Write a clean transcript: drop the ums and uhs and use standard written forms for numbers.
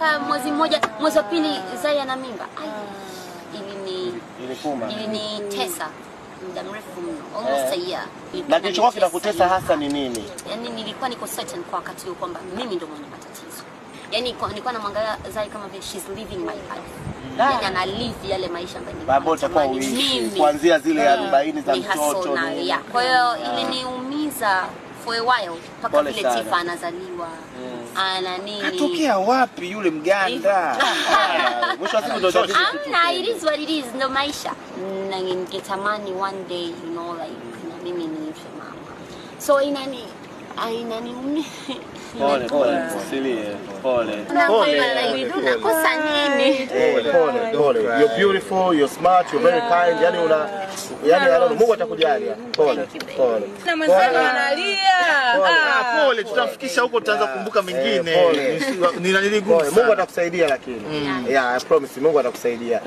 mpaka mwezi mmoja, mwezi wa pili Zai ana mimba. Ilinitesa muda mrefu mno, almost a year. Na kilichokuwa kinakutesa hasa ni nini? Yaani nilikuwa niko certain kwa wakati huo kwamba mimi ndo mwenye matatizo. Yaani nilikuwa namwangalia Zai kama vile she's living my life. Yaani ana live yale maisha ambayo itakuwa kuanzia zile 40 za mtoto. Kwa hiyo iliniumiza for a while mpaka vile Tifa anazaliwa. Ana nini? Atokea wapi yule mganda? Mwisho wa siku ndo tatizo. It is what it is, ndo maisha. Na ningetamani one day, you know, like na mimi niife mama. So inaniumia. Pole, usilie. Pole. Unakosa nini? Pole. You're beautiful, you're smart, you're very kind. Yani Mungu atakujalia. Pole. Na mwenzangu analia. Pole, tutafikisha huko tutaanza kukumbuka mengine. Mungu atakusaidia lakini. Yeah, I promise Mungu atakusaidia.